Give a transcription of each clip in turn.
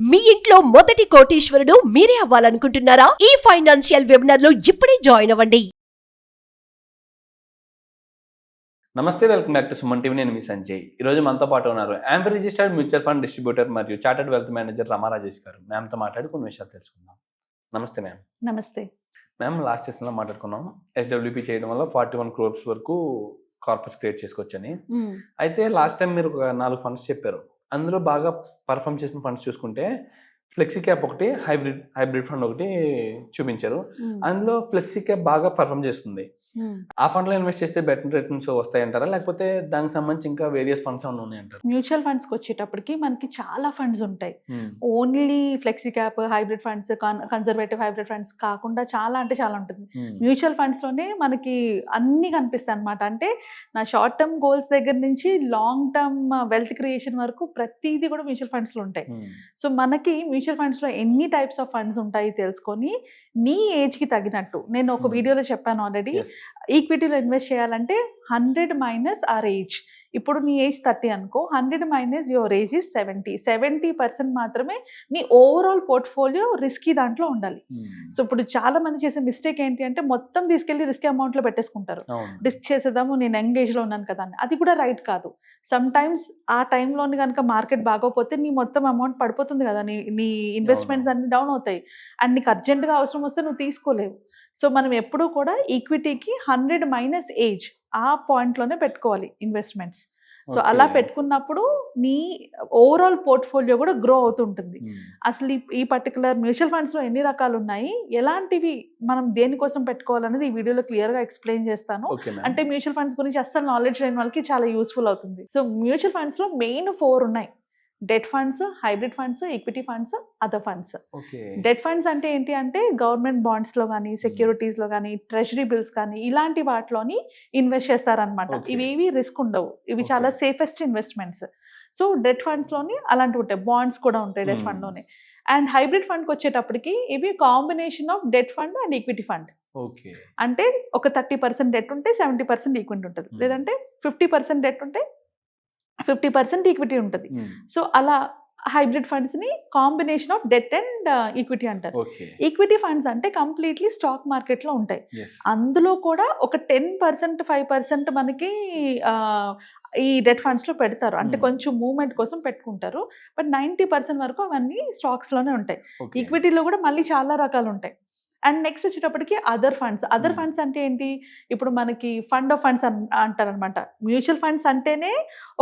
మీ ఇంట్లో మొదటి కోటీశ్వరుడు మీరే అవ్వాలనుకుంటున్నారా? ఈ ఫైనాన్షియల్ వెబినార్ లో ఇప్పుడే జాయిన్ అవ్వండి. నమస్తే, welcome back to Suman TV. నేను మీ సంజయ్. ఈ రోజు మనతో పాటు ఉన్నారు యాంఫర్ రిజిస్టర్డ్ మ్యూచువల్ ఫండ్ డిస్ట్రిబ్యూటర్ మరియు చార్టర్డ్ వెల్త్ మేనేజర్ రమా రాజేష్ గారు. మ్యామ్తో మాట్లాడి కొన్ని విషయాలు తెలుసుకుందాం. నమస్తే మ్యామ్. నమస్తే మ్యామ్, లాస్ట్ సెషన్లో మాట్లాడుకున్నాం ఎస్డబ్ల్యూపీ చేయడం వల్ల 41 crores వరకు కార్పస్ క్రియేట్ చేసుకోవచ్చని. అయితే లాస్ట్ టైం మీరు ఒక 4 ఫండ్స్ చెప్పారు. అందులో బాగా పర్ఫామ్ చేసిన ఫండ్స్ చూసుకుంటే ఫ్లెక్సీ క్యాప్ ఒకటి, హైబ్రిడ్ ఫండ్ ఒకటి చూపించారు. అందులో ఫ్లెక్సీ క్యాప్ బాగా పర్ఫామ్ చేస్తుంది. ఆ ఫండ్ లో ఇన్వెస్ట్ చేస్తే బెటర్ రిటర్న్స్ వస్తాయంటారా, లేకపోతే దానికి సంబంధించి ఇంకా వేరియస్ ఫండ్స్ ఏమైనా ఉన్నాయంటారు? మ్యూచువల్ ఫండ్స్ కి వచ్చేటప్పటికి మనకి చాలా ఫండ్స్ ఉంటాయి. Only flexi cap, hybrid funds, conservative hybrid funds కాకుండా చాలా అంటే చాలా ఉంటుంది. మ్యూచువల్ ఫండ్స్ లోనే మనకి అన్ని కనిపిస్తాయి అనమాట. అంటే నా షార్ట్ టర్మ్ గోల్స్ దగ్గర నుంచి లాంగ్ టర్మ్ వెల్త్ క్రియేషన్ వరకు ప్రతిదీ కూడా మ్యూచువల్ ఫండ్స్ లో ఉంటాయి. సో మనకి మ్యూచువల్ ఫండ్స్ లో ఎన్ని టైప్స్ ఆఫ్ ఫండ్స్ ఉంటాయి తెలుసుకొని నీ ఏజ్ కి తగినట్టు, నేను ఒక వీడియోలో చెప్పాను ఆల్రెడీ, ఈక్విటీలో ఇన్వెస్ట్ చేయాలంటే 100 మైనస్ ఆర్ ఏజ్. ఇప్పుడు నీ ఏజ్ 30 అనుకో, 100 మైనస్ యువర్ ఏజ్ ఇస్ 70% మాత్రమే నీ ఓవరాల్ పోర్ట్ఫోలియో రిస్కీ దాంట్లో ఉండాలి. సో ఇప్పుడు చాలా మంది చేసే మిస్టేక్ ఏంటి అంటే మొత్తం తీసుకెళ్లి రిస్కీ అమౌంట్ లో పెట్టేసుకుంటారు. రిస్క్ చేసేదాము, నేను యంగ్ ఏజ్ లో ఉన్నాను కదా అని. అది కూడా రైట్ కాదు. సమ్ టైమ్స్ ఆ టైంలోని కనుక మార్కెట్ బాగోపోతే నీ మొత్తం అమౌంట్ పడిపోతుంది కదా, నీ ఇన్వెస్ట్మెంట్స్ అన్ని డౌన్ అవుతాయి. అండ్ నీకు అర్జెంట్గా అవసరం వస్తే నువ్వు తీసుకోలేవు. సో మనం ఎప్పుడూ కూడా ఈక్విటీకి 100 మైనస్ ఏజ్ ఆ పాయింట్లోనే పెట్టుకోవాలి ఇన్వెస్ట్మెంట్స్. సో అలా పెట్టుకున్నప్పుడు నీ ఓవరాల్ పోర్ట్ఫోలియో కూడా గ్రో అవుతుంటుంది. అసలు ఈ పర్టికులర్ మ్యూచువల్ ఫండ్స్లో ఎన్ని రకాలు ఉన్నాయి, ఎలాంటివి మనం దేనికోసం పెట్టుకోవాలనేది ఈ వీడియోలో క్లియర్గా ఎక్స్ప్లెయిన్ చేస్తాను. అంటే మ్యూచువల్ ఫండ్స్ గురించి అస్సలు నాలెడ్జ్ లేని వాళ్ళకి చాలా యూస్ఫుల్ అవుతుంది. సో మ్యూచువల్ ఫండ్స్లో మెయిన్ 4 ఉన్నాయి: debt funds, hybrid funds, equity funds, other funds. Debt funds అంటే ఏంటి అంటే గవర్నమెంట్ బాండ్స్ లో కానీ, సెక్యూరిటీస్ లో కానీ, ట్రెజరీ బిల్స్ కానీ ఇలాంటి వాటిలోని ఇన్వెస్ట్ చేస్తారనమాట. ఇవి రిస్క్ ఉండవు, ఇవి చాలా safest investments. So det funds లోని అలాంటివి ఉంటాయి, బాండ్స్ కూడా ఉంటాయి డెట్ ఫండ్ లోనే. అండ్ హైబ్రిడ్ ఫండ్కి వచ్చేటప్పటికి ఇవి combination of debt fund and equity fund. అంటే ఒక 30% డెట్ ఉంటే 70% ఈక్విటీ ఉంటుంది, లేదంటే 50% డెట్ ఉంటే 50% ఈక్విటీ ఉంటుంది. సో అలా హైబ్రిడ్ ఫండ్స్ ని combination of debt and equity అంటారు. ఈక్విటీ ఫండ్స్ అంటే కంప్లీట్లీ స్టాక్ మార్కెట్ లో ఉంటాయి. అందులో కూడా ఒక 10%, 5% మనకి ఈ డెట్ ఫండ్స్ లో పెడతారు, అంటే కొంచెం మూవ్మెంట్ కోసం పెట్టుకుంటారు. బట్ 90% వరకు అవన్నీ స్టాక్స్ లోనే ఉంటాయి. ఈక్విటీలో కూడా మళ్ళీ చాలా రకాలు ఉంటాయి. అండ్ నెక్స్ట్ వచ్చేటప్పటికి అదర్ ఫండ్స్. అదర్ ఫండ్స్ అంటే ఏంటి, ఇప్పుడు మనకి ఫండ్ ఆఫ్ ఫండ్స్ అంటారు అనమాట. మ్యూచువల్ ఫండ్స్ అంటేనే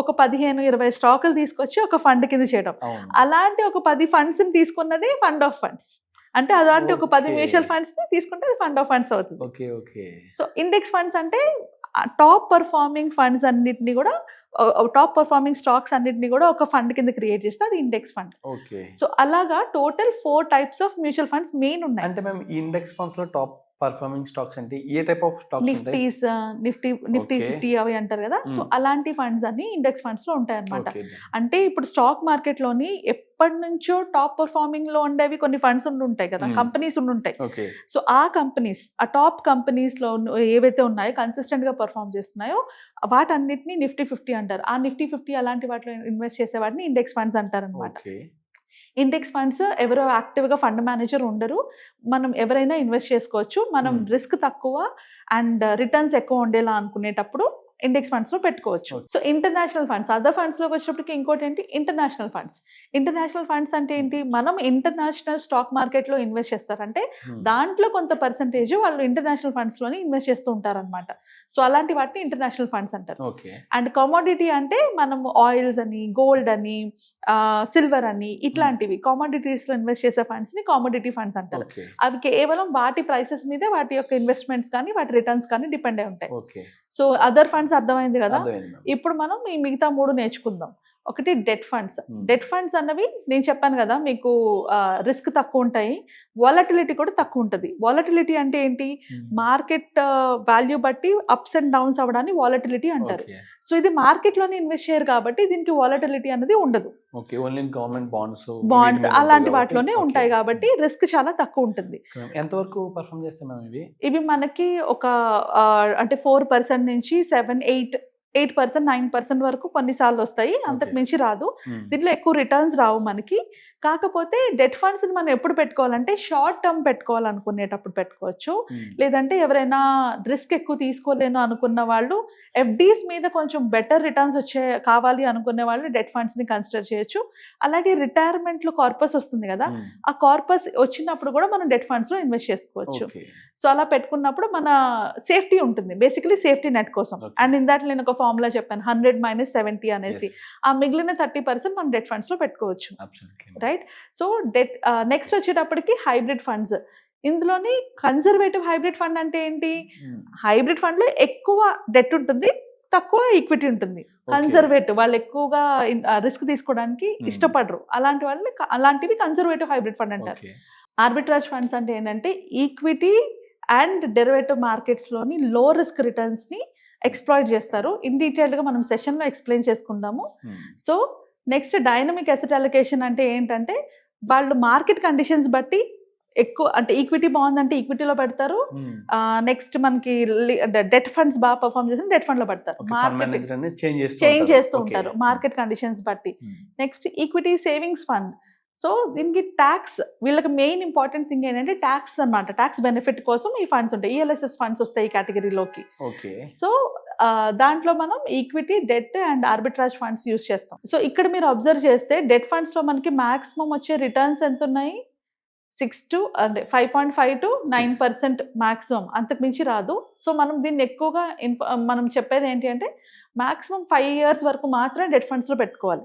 ఒక 15-20 స్టాకులు తీసుకొచ్చి ఒక ఫండ్ కింద చేయడం. అలాంటి ఒక 10 ఫండ్స్ ని తీసుకున్నది ఫండ్ ఆఫ్ ఫండ్స్. అంటే అలాంటి ఒక 10 మ్యూచువల్ ఫండ్స్ ని తీసుకుంటే అది ఫండ్ ఆఫ్ ఫండ్స్ అవుతుంది. సో ఇండెక్స్ ఫండ్స్ అంటే టాప్ పర్ఫార్మింగ్ ఫండ్స్ అన్నిటిని కూడా, టాప్ పర్ఫార్మింగ్ స్టాక్స్ అన్నిటిని కూడా ఒక ఫండ్ కింద క్రియేట్ చేస్తే అది ఇండెక్స్ ఫండ్. సో అలాగా total 4 types of mutual funds main ఉన్నాయి. అంటే మేము ఇండెక్స్ ఫండ్స్ లో టాప్ పర్ఫార్మింగ్ స్టాక్స్ అంటే ఏ టైప్ ఆఫ్ స్టాక్స్? నిఫ్టీ 50 అవి అంటారు కదా. సో అలాంటి ఫండ్స్ అన్ని ఇండెక్స్ ఫండ్స్ లో ఉంటాయి అనమాట. అంటే ఇప్పుడు స్టాక్ మార్కెట్ లోని ఎప్పటి నుంచో టాప్ పర్ఫార్మింగ్ లో ఉండేవి కొన్ని ఫండ్స్ ఉంటాయి కదా, కంపెనీస్ ఉంటాయి. సో ఆ కంపెనీస్, ఆ టాప్ కంపెనీస్ లో ఏవైతే ఉన్నాయో, కన్సిస్టెంట్ గా పర్ఫార్మ్ చేస్తున్నాయో వాటన్నిటిని నిఫ్టీ 50 అంటారు. ఆ నిఫ్టీ 50 అలాంటి వాటిలో ఇన్వెస్ట్ చేసే వాటిని ఇండెక్స్ ఫండ్స్ అంటారు అనమాట. ఇండెక్స్ ఫండ్స్ ఎవరో యాక్టివ్గా ఫండ్ మేనేజర్ ఉండరు, మనం ఎవరైనా ఇన్వెస్ట్ చేసుకోవచ్చు. మనం రిస్క్ తక్కువ అండ్ రిటర్న్స్ ఎక్కువ ఉండేలా అనుకునేటప్పుడు ఇండెక్స్ ఫండ్స్ లో పెట్టుకోవచ్చు. So international funds, other funds లోకి వచ్చేటప్పటికి ఇంకోటి ఏంటి, ఇంటర్నేషనల్ ఫండ్స్. ఇంటర్నేషనల్ ఫండ్స్ అంటే ఏంటి, మనం ఇంటర్నేషనల్ స్టాక్ మార్కెట్ లో ఇన్వెస్ట్ చేస్తారంటే దాంట్లో కొంత పర్సంటేజ్ వాళ్ళు ఇంటర్నేషనల్ ఫండ్స్ లోనే ఇన్వెస్ట్ చేస్తూ ఉంటారనమాట. సో అలాంటి వాటిని ఇంటర్నేషనల్ ఫండ్స్ అంటారు. అండ్ కమోడిటీ అంటే మనం ఆయిల్స్ అని, గోల్డ్ అని, సిల్వర్ అని ఇట్లాంటివి కమోడిటీస్ లో ఇన్వెస్ట్ చేసే ఫండ్స్ ని కమోడిటీ ఫండ్స్ అంటారు. అవి కేవలం వాటి ప్రైసెస్ మీదే వాటి యొక్క ఇన్వెస్ట్మెంట్స్ కానీ వాటి రిటర్న్స్ కానీ డిపెండ్ అయి ఉంటాయి. సో అదర్ ఫండ్స్ అర్థమైంది కదా. ఇప్పుడు మనం ఈ మిగతా 3 నేర్చుకుందాం. ఒకటి డెట్ ఫండ్స్. డెట్ ఫండ్స్ అన్నవి నేను చెప్పాను కదా మీకు, రిస్క్ తక్కువ ఉంటాయి, వాలటిలిటీ కూడా తక్కువ ఉంటుంది. వాలటిలిటీ అంటే ఏంటి, మార్కెట్ వాల్యూ బట్టి అప్స్ అండ్ డౌన్స్ అవ్వడాన్ని వాలటిలిటీ అంటారు. సో ఇది మార్కెట్ లోనే ఇన్వెస్ట్ చేయరు కాబట్టి దీనికి వాలటిలిటీ అనేది ఉండదు. బాండ్స్ అలాంటి వాటిలోనే ఉంటాయి కాబట్టి రిస్క్ చాలా తక్కువ ఉంటుంది. ఎంతవరకు పర్ఫార్మ్ చేస్తున్నాం ఇవి? ఇవి మనకి ఒక అంటే 4% నుంచి 7-8 8%, 9% వరకు కొన్నిసార్లు వస్తాయి, అంతకు Okay. మించి రాదు. దీంట్లో ఎక్కువ రిటర్న్స్ రావు మనకి. కాకపోతే డెట్ ఫండ్స్ని మనం ఎప్పుడు పెట్టుకోవాలంటే షార్ట్ టర్మ్ పెట్టుకోవాలనుకునేటప్పుడు పెట్టుకోవచ్చు. లేదంటే ఎవరైనా రిస్క్ ఎక్కువ తీసుకోలేను అనుకున్న వాళ్ళు ఎఫ్డీస్ మీద కొంచెం బెటర్ రిటర్న్స్ కావాలి అనుకునే వాళ్ళు డెట్ ఫండ్స్ని కన్సిడర్ చేయొచ్చు. అలాగే రిటైర్మెంట్లో కార్పస్ వస్తుంది కదా, ఆ కార్పస్ వచ్చినప్పుడు కూడా మనం డెట్ ఫండ్స్లో ఇన్వెస్ట్ చేసుకోవచ్చు. సో అలా పెట్టుకున్నప్పుడు మన సేఫ్టీ ఉంటుంది, బేసికలీ సేఫ్టీ నెట్ కోసం. Okay. అండ్ ఇందాక నేను ఒక ఫార్ములా చెప్పాను 100 - 70 అనేసి. ఆ మిగిలిన 30% మనం డెట్ ఫండ్స్లో పెట్టుకోవచ్చు, రైట్? సో నెక్స్ట్ వచ్చేటప్పటికి హైబ్రిడ్ ఫండ్స్. ఇందులోని కన్జర్వేటివ్ హైబ్రిడ్ ఫండ్ అంటే ఏంటి? హైబ్రిడ్ ఫండ్లో ఎక్కువ డెట్ ఉంటుంది, తక్కువ ఈక్విటీ ఉంటుంది. కన్జర్వేటివ్ వాళ్ళు ఎక్కువగా రిస్క్ తీసుకోవడానికి ఇష్టపడరు, అలాంటివి కన్జర్వేటివ్ హైబ్రిడ్ ఫండ్ అంటారు. ఆర్బిట్రాజ్ ఫండ్స్ అంటే ఏంటంటే ఈక్విటీ అండ్ డెరివేటివ్ మార్కెట్స్లోని లో రిస్క్ రిటర్న్స్ని ఎక్స్ప్లాయిట్ చేస్తారు. ఇన్ డీటెయిల్డ్గా మనం సెషన్లో ఎక్స్ప్లెయిన్ చేసుకుందాము. So next dynamic asset allocation అంటే ఏంటంటే వాళ్ళు మార్కెట్ కండిషన్స్ బట్టి ఎక్కువ, అంటే ఈక్విటీ బాగుందంటే ఈక్విటీలో పెడతారు. నెక్స్ట్ మనకి డెట్ ఫండ్స్ బాగా పర్ఫార్మ్ చేస్తే డెట్ ఫండ్ లో పెడతారు. మార్కెట్ చేంజ్ చేస్తూ ఉంటారు మార్కెట్ కండిషన్స్ బట్టి. Next equity savings fund. So దీనికి ట్యాక్స్, వీళ్ళకి మెయిన్ ఇంపార్టెంట్ థింగ్ ఏంటంటే ట్యాక్స్ అన్నమాట. ట్యాక్స్ బెనిఫిట్ కోసం ఈ ఫండ్స్ ఉంటాయి, ఈఎల్ఎస్ఎస్ ఫండ్స్ వస్తాయి ఈ కేటగిరీలోకి. సో దాంట్లో మనం equity, debt and arbitrage funds use చేస్తాం. సో ఇక్కడ మీరు అబ్జర్వ్ చేస్తే డెట్ ఫండ్స్లో మనకి మాక్సిమం వచ్చే రిటర్న్స్ ఎంత ఉన్నాయి? 5.5 to 9% మాక్సిమం, అంతకు మించి రాదు. సో మనం దీన్ని ఎక్కువగా మనం చెప్పేది ఏంటి అంటే మాక్సిమం 5 years వరకు మాత్రమే డెట్ ఫండ్స్లో పెట్టుకోవాలి.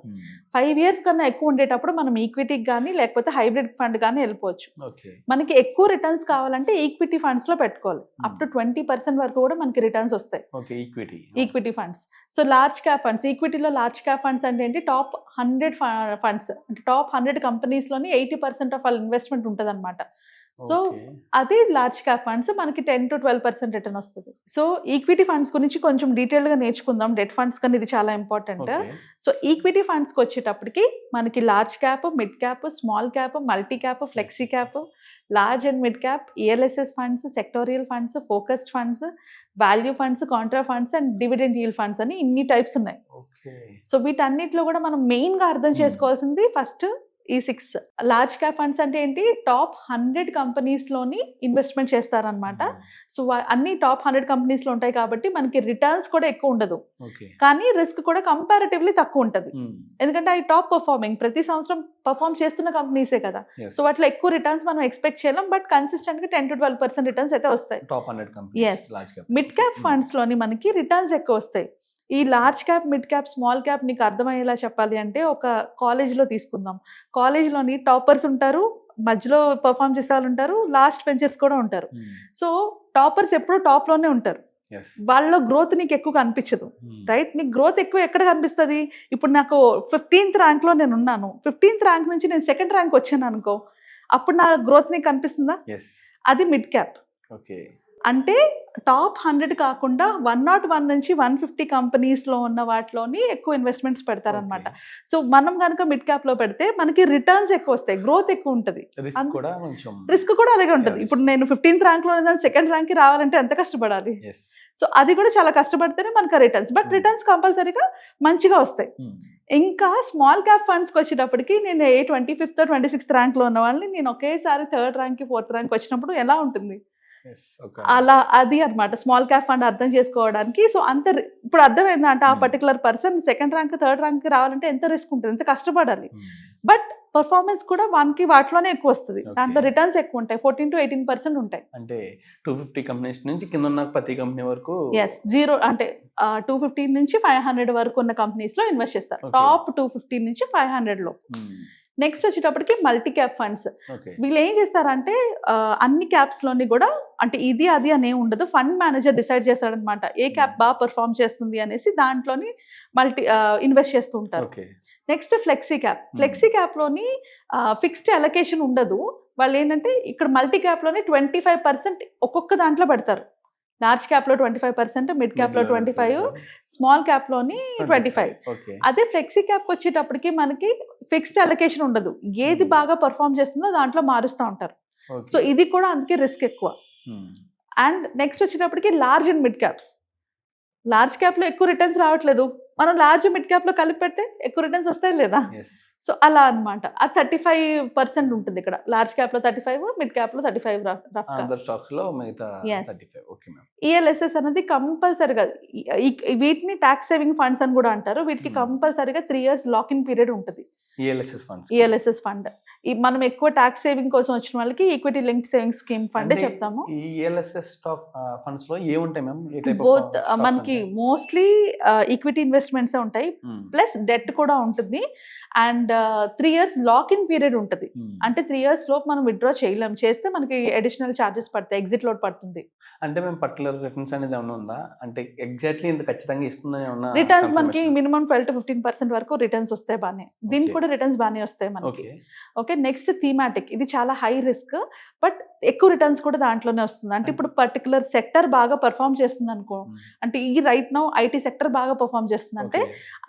5 years కన్నా ఎక్కువ ఉండేటప్పుడు మనం ఈక్విటీకి కానీ లేకపోతే హైబ్రిడ్ ఫండ్ కానీ వెళ్ళిపోవచ్చు. మనకి ఎక్కువ రిటర్న్స్ కావాలంటే ఈక్విటీ ఫండ్స్లో పెట్టుకోవాలి. అప్ టు 20% వరకు కూడా మనకి రిటర్న్స్ వస్తాయి equity funds. So large cap funds, ఈక్విటీలో లార్జ్ క్యాప్ ఫండ్స్ అంటే ఏంటి? టాప్ 100 ఫండ్స్, అంటే టాప్ 100 కంపెనీస్లోని 80% ఆఫ్ వాళ్ళ ఇన్వెస్ట్మెంట్ ఉంటుంది అనమాట. సో అది లార్జ్ క్యాప్ ఫండ్స్, మనకి 10 to 12% రిటర్న్ వస్తుంది. సో ఈక్విటీ ఫండ్స్ గురించి కొంచెం డీటెయిల్గా నేర్చుకుందాం, డెట్ ఫండ్స్ కన్నా ఇది చాలా ఇంపార్టెంట్. సో ఈక్విటీ ఫండ్స్కి వచ్చేటప్పటికి మనకి large cap, mid cap, small cap, multi cap, flexi cap, large and mid cap, ELSS funds, sectorial funds, focused funds, value funds, Contra funds and dividend yield funds అని ఇన్ని types ఉన్నాయి. So వీటన్నిటిలో కూడా మనం మెయిన్గా అర్థం చేసుకోవాల్సింది ఫస్ట్ ఈ 6 లార్జ్ క్యాప్ ఫండ్స్ అంటే ఏంటి? టాప్ 100 కంపెనీస్లోని ఇన్వెస్ట్మెంట్ చేస్తారనమాట. సో అన్ని టాప్ 100 కంపెనీస్లో ఉంటాయి కాబట్టి మనకి రిటర్న్స్ కూడా ఎక్కువ ఉండదు, కానీ రిస్క్ కూడా కంపారిటివ్లీ తక్కువ ఉంటుంది. ఎందుకంటే అవి టాప్ పర్ఫార్మింగ్, ప్రతి సంవత్సరం పర్ఫార్మ్ చేస్తున్న కంపెనీసే కదా. సో వాటిలో ఎక్కువ రిటర్న్స్ మనం ఎక్స్పెక్ట్ చేయలేం, బట్ కన్సిస్టెంట్గా 10 to 12% రిటర్న్స్ అయితే వస్తాయి. ఎస్, మిడ్ క్యాప్ ఫండ్స్లోని మనకి రిటర్న్స్ ఎక్కువ వస్తాయి. ఈ large cap, mid cap, small cap నీకు అర్థమయ్యేలా చెప్పాలి అంటే ఒక కాలేజ్లో తీసుకుందాం. కాలేజ్లోని టాపర్స్ ఉంటారు, మధ్యలో పర్ఫామ్ చేసే వాళ్ళు ఉంటారు, లాస్ట్ బెంచర్స్ కూడా ఉంటారు. సో టాపర్స్ ఎప్పుడూ టాప్లోనే ఉంటారు, వాళ్ళలో గ్రోత్ నీకు ఎక్కువ కనిపించదు, రైట్? నీకు గ్రోత్ ఎక్కువ ఎక్కడ కనిపిస్తుంది? ఇప్పుడు నాకు 15th ర్యాంక్లో నేను ఉన్నాను, 15th ర్యాంక్ నుంచి నేను 2nd ర్యాంక్ వచ్చాను అనుకో, అప్పుడు నా గ్రోత్ నీకు కనిపిస్తుందా? అది మిడ్ క్యాప్. అంటే టాప్ 100 కాకుండా 101 నుంచి 150 కంపెనీస్లో ఉన్న వాటిలోని ఎక్కువ ఇన్వెస్ట్మెంట్స్ పెడతారనమాట. సో మనం కనుక మిడ్ క్యాప్లో పెడితే మనకి రిటర్న్స్ ఎక్కువ వస్తాయి, గ్రోత్ ఎక్కువ ఉంటుంది, రిస్క్ కూడా అలాగే ఉంటుంది. ఇప్పుడు నేను 15th ర్యాంక్లో ఉన్నాను, 2nd ర్యాంక్కి రావాలంటే ఎంత కష్టపడాలి? సో అది కూడా చాలా కష్టపడితేనే మనకు రిటర్న్స్, బట్ రిటర్న్స్ కంపల్సరీగా మంచిగా వస్తాయి. ఇంకా స్మాల్ క్యాప్ ఫండ్స్కి వచ్చేటప్పటికి నేను 25th, 26th ర్యాంక్లో ఉన్న వాళ్ళని నేను ఒకేసారి 3rd ర్యాంక్కి 4th ర్యాంక్ వచ్చినప్పుడు ఎలా ఉంటుంది? అలా అది అన్నమాట స్మాల్ క్యాప్ ఫండ్ అర్థం చేసుకోవడానికి. సో అంత ఇప్పుడు అర్థమైందా అంటే ఆ particular person 2nd rank, 3rd rank రావాలంటే ఎంత రిస్క్ ఉంటుంది, ఎంత కష్టపడాలి, బట్ పర్ఫార్మెన్స్ కూడా వాటిలోనే ఎక్కువ వస్తుంది. దాంట్లో రిటర్న్స్ ఎక్కువ ఉంటాయి, 14 to 18% ఉంటాయి. అంటే 250 కంపెనీస్ నుంచి కింద ఉన్న ప్రతి కంపెనీ వరకు జీరో, అంటే 250 నుంచి 500 వరకు ఉన్న కంపెనీస్ లో ఇన్వెస్ట్ చేస్తారు. టాప్ 250 నుంచి 500 లో. నెక్స్ట్ వచ్చేటప్పటికి మల్టీ క్యాప్ ఫండ్స్. వీళ్ళు ఏం చేస్తారంటే అన్ని క్యాప్స్ లోని కూడా, అంటే ఇది అది అనే ఉండదు, ఫండ్ మేనేజర్ డిసైడ్ చేస్తాడనమాట ఏ క్యాప్ బాగా పర్ఫామ్ చేస్తుంది అనేసి, దాంట్లోని ఇన్వెస్ట్ చేస్తూ ఉంటారు. Next flexi cap. Flexi cap లోని ఫిక్స్డ్ అలొకేషన్ ఉండదు. వాళ్ళు ఏంటంటే ఇక్కడ మల్టీ క్యాప్ లోని 25% ఒక్కొక్క దాంట్లో పెడతారు. లార్జ్ క్యాప్లో 25%, మిడ్ క్యాప్లో 25%, స్మాల్ క్యాప్లోని 25%. అదే ఫ్లెక్సీ క్యాప్కి వచ్చేటప్పటికి మనకి ఫిక్స్డ్ అలొకేషన్ ఉండదు, ఏది బాగా పర్ఫామ్ చేస్తుందో దాంట్లో మారుస్తూ ఉంటారు. సో ఇది కూడా అందుకే రిస్క్ ఎక్కువ. అండ్ నెక్స్ట్ వచ్చేటప్పటికి large and mid caps. Large cap లో ఎక్కువ రిటర్న్స్ రావట్లేదు, మనం లార్జ్ మిడ్ క్యాప్ లో కలిపి పెడితే ఎక్కువ రిటర్న్స్ వస్తాయి లేదా? ఎస్. సో అలా అన్నమాట. ఆ 35% ఉంటుంది ఇక్కడ, లార్జ్ క్యాప్ లో 35, మిడ్ క్యాప్ లో 35 రఫ్ గా. అదర్ స్టాక్స్ లో మిగతా Yes. 35. Okay ma'am. ఈఎల్ఎస్ఎస్ అనేది కంపల్సరిగా, వీటిని ట్యాక్స్ సేవింగ్ ఫండ్స్ అని కూడా అంటారు. వీటికి Hmm. కంపల్సరిగా 3 years లాక్ ఇన్ పీరియడ్ ఉంటుంది. ELSS funds. ఈఎల్ఎస్ఎస్ ఫండ్ మనం ఎక్కువ ట్యాక్స్ సేవింగ్ కోసం వచ్చిన వాళ్ళకి equity linked saving scheme fund చెప్తాము. ఈ ఈఎల్ఎస్ఎస్ స్టాక్ ఫండ్స్ లో ఏముంటాయి మ్యామ్? ఏ టైప్ బోత్ మనకి మోస్ట్లీ ఈక్విటీ ఇన్వెస్ట్మెంట్స్ ఉంటాయి, ప్లస్ డెట్ కూడా ఉంటుంది, and 3 years lock in period ఉంటుంది. అంటే 3 years లోపు మనం విత్డ్రా చేయలేం, చేస్తే మనకి అడిషనల్ ఛార్జెస్ పడతాయి, ఎగ్జిట్ లోడ్ పడుతుంది. అంటే మేము పర్టికులర్ రిటర్న్స్ అనేది ఏమన్నా ఉందా? అంటే ఎగ్జాక్ట్లీ ఇంత ఖచ్చితంగా ఇస్తుందని ఏమన్నా రిటర్న్స్ మనకి మినిమం 12 to 15% వరకు రిటర్న్స్ వస్తాయి బానే, దీనికి Okay. కూడా రిటర్న్స్ బానే వస్తాయి మనకి. ఓకే. ఓకే, నెక్స్ట్ థీమాటిక్, ఇది చాలా హై రిస్క్ బట్ ఎక్కువ రిటర్న్స్ కూడా దాంట్లోనే వస్తుంది. అంటే ఇప్పుడు పర్టికులర్ సెక్టర్ బాగా పర్ఫామ్ చేస్తుంది అనుకో, అంటే ఈ రైట్ నౌ ఐటీ సెక్టర్ బాగా పర్ఫామ్ చేస్తుంది అంటే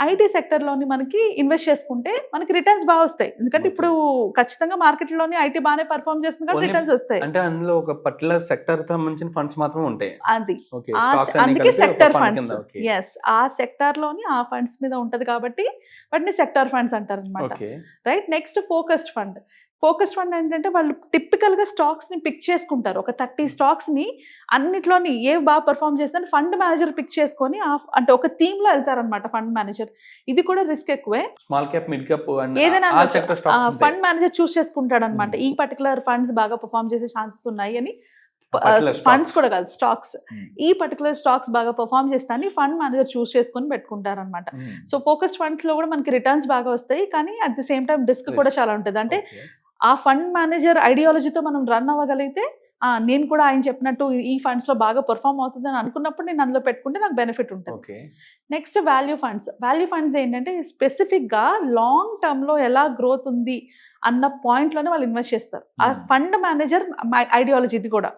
ఐటీ సెక్టర్ లోని మనకి ఇన్వెస్ట్ చేసుకుంటే మనకి రిటర్న్స్ బాగా వస్తాయి. ఎందుకంటే Okay. ఇప్పుడు ఖచ్చితంగా మార్కెట్ లోని ఐటీ బాగానే పర్ఫామ్ చేస్తుంది కాబట్టి Only- రిటర్న్స్ వస్తాయి. అంటే అందులో ఒక పర్టికులర్ సెక్టర్ సంబంధించిన ఫండ్స్ మాత్రమే ఉంటాయి. అది ఓకే. ఆ స్టాక్స్ అన్ని అందుకే కలిపి ఒక సెక్టర్ fund ఫండ్స్. కింద. ఓకే. ఎస్, ఆ సెక్టార్ లోని ఆ ఫండ్స్ మీద ఉంటది కాబట్టి వాటిని సెక్టార్ ఫండ్స్ అంటారు అనమాట. Okay. Right, next focused fund. Focused fund ఏంటంటే వాళ్ళు టిపికల్ గా స్టాక్స్ ని పిక్ చేసుకుంటారు. ఒక 30 స్టాక్స్ ని అన్నిట్లోని ఏ బాగా పర్ఫామ్ చేస్తారని ఫండ్ మేనేజర్ పిక్ చేసుకొని అంటే ఒక థీమ్ లో వెళ్తారనమాట ఫండ్ మేనేజర్. ఇది కూడా రిస్క్ ఎక్కువే. స్మాల్ క్యాప్, మిడ్ క్యాప్ ఏదైనా ఆ సెక్టర్ స్టాక్స్ ఫండ్ మేనేజర్ చూస్ చేసుకుంటాడు అనమాట. ఈ పర్టికులర్ ఫండ్స్ బాగా పర్ఫామ్ చేసే ఛాన్సెస్ ఉన్నాయి అని. Particular funds stocks. కూడా కాదు, స్టాక్స్. ఈ పర్టికులర్ స్టాక్స్ బాగా పర్ఫామ్ చేస్తాయని ఫండ్ మేనేజర్ చూస్ చేసుకొని పెట్టుకుంటారనమాట. సో ఫోకస్డ్ ఫండ్స్ లో కూడా మనకి రిటర్న్స్ బాగా వస్తాయి, కానీ at the same time risk కూడా చాలా ఉంటుంది. అంటే ఆ ఫండ్ మేనేజర్ ఐడియాలజీతో మనం రన్ అవ్వగలిగితే, నేను కూడా ఆయన చెప్పినట్టు ఈ ఫండ్స్ లో బాగా పర్ఫామ్ అవుతుంది అని అనుకున్నప్పుడు నేను అందులో పెట్టుకుంటే నాకు బెనిఫిట్ ఉంటుంది. Okay. Next value funds. Value funds ఏంటంటే స్పెసిఫిక్ గా లాంగ్ టర్మ్ లో ఎలా గ్రోత్ ఉంది అన్న పాయింట్ లోనే వాళ్ళు ఇన్వెస్ట్ చేస్తారు. ఆ ఫండ్ మేనేజర్ ఐడియాలజీ ఇది కూడా.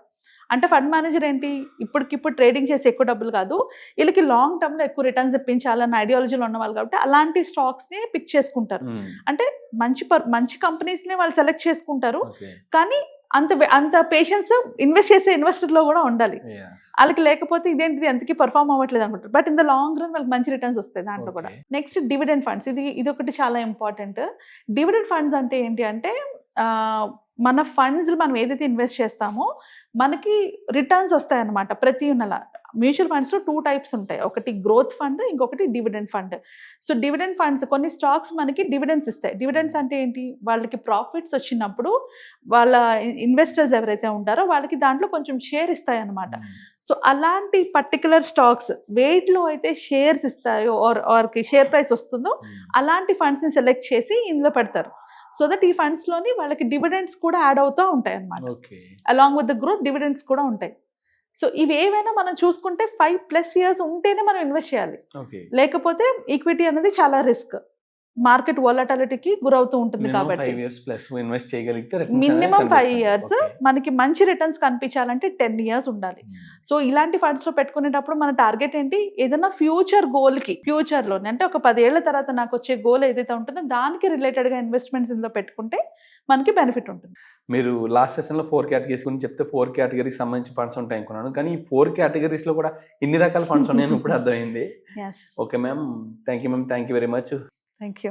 అంటే ఫండ్ మేనేజర్ ఏంటి, ఇప్పటికిప్పుడు ట్రేడింగ్ చేసి ఎక్కువ డబ్బులు కాదు, వీళ్ళకి లాంగ్ టర్మ్ లో ఎక్కువ రిటర్న్స్ ఇప్పించాలన్న ఐడియాలజీలో ఉన్న వాళ్ళు కాబట్టి అలాంటి స్టాక్స్ ని పిక్ చేసుకుంటారు. అంటే మంచి కంపెనీస్ ని వాళ్ళు సెలెక్ట్ చేసుకుంటారు, ఓకే. కానీ అంత పేషెన్స్ ఇన్వెస్ట్ చేసే ఇన్వెస్టర్ లో కూడా ఉండాలి. వాళ్ళకి లేకపోతే ఇదేంటిది ఎంతకి పర్ఫామ్ అవ్వట్లేదు అనుకుంటారు, but in the long run వాళ్ళకి మంచి రిటర్న్స్ వస్తాయి దాంట్లో కూడా. Okay. Next dividend funds. ఇది ఒకటి చాలా ఇంపార్టెంట్. డివిడెండ్ ఫండ్స్ అంటే ఏంటి అంటే మన ఫండ్స్ మనం ఏదైతే ఇన్వెస్ట్ చేస్తామో మనకి రిటర్న్స్ వస్తాయన్నమాట ప్రతి నెల. మ్యూచువల్ ఫండ్స్లో 2 types ఉంటాయి, ఒకటి గ్రోత్ ఫండ్, ఇంకొకటి dividend fund. So dividend funds కొన్ని స్టాక్స్ మనకి డివిడెండ్స్ ఇస్తాయి. డివిడెండ్స్ అంటే ఏంటి, వాళ్ళకి ప్రాఫిట్స్ వచ్చినప్పుడు వాళ్ళ ఇన్వెస్టర్స్ ఎవరైతే ఉంటారో వాళ్ళకి దాంట్లో కొంచెం షేర్ ఇస్తాయి అన్నమాట. సో అలాంటి పర్టికులర్ స్టాక్స్ వేటిలో అయితే షేర్స్ ఇస్తాయో ఆర్కి షేర్ ప్రైస్ వస్తుందో అలాంటి ఫండ్స్ని సెలెక్ట్ చేసి ఇందులో పెడతారు. సో దట్ ఈ ఫండ్స్ లోని వాళ్ళకి డివిడెండ్స్ కూడా యాడ్ అవుతూ ఉంటాయి అన్నమాట. Along with the growth dividends కూడా ఉంటాయి. సో ఇవి ఏవైనా మనం చూసుకుంటే 5+ years ఉంటేనే మనం ఇన్వెస్ట్ చేయాలి, లేకపోతే ఈక్విటీ అనేది చాలా రిస్క్, మార్కెట్ వోలటాలిటీకి గురవుతూ ఉంటుంది. కాబట్టి మినిమం 5 years, మనకి మంచి రిటర్న్స్ కనిపించాలంటే 10 years ఉండాలి. సో ఇలాంటి ఫండ్స్ లో పెట్టుకునేటప్పుడు మన టార్గెట్ ఏంటి, ఏదైనా ఫ్యూచర్ గోల్ కి, ఫ్యూచర్ లోనే అంటే ఒక 10 ఏళ్ల తర్వాత నాకు వచ్చే గోల్ ఏదైతే ఉంటుందో దానికి రిలేటెడ్ గా ఇన్వెస్ట్మెంట్స్ ఇందులో పెట్టుకుంటే మనకి బెనిఫిట్ ఉంటుంది. మీరు లాస్ట్ సెషన్ లో 4 categories గురించి చెప్తే 4 categories సంబంధించి ఫండ్స్ ఉంటాయి అనుకున్నాను, కానీ ఈ 4 categories లో కూడా ఇన్ని రకాల ఫండ్స్ ఉన్నాయని ఇప్పుడు అర్థమైంది. Okay ma'am, thank you ma'am, thank you very much. Thank you.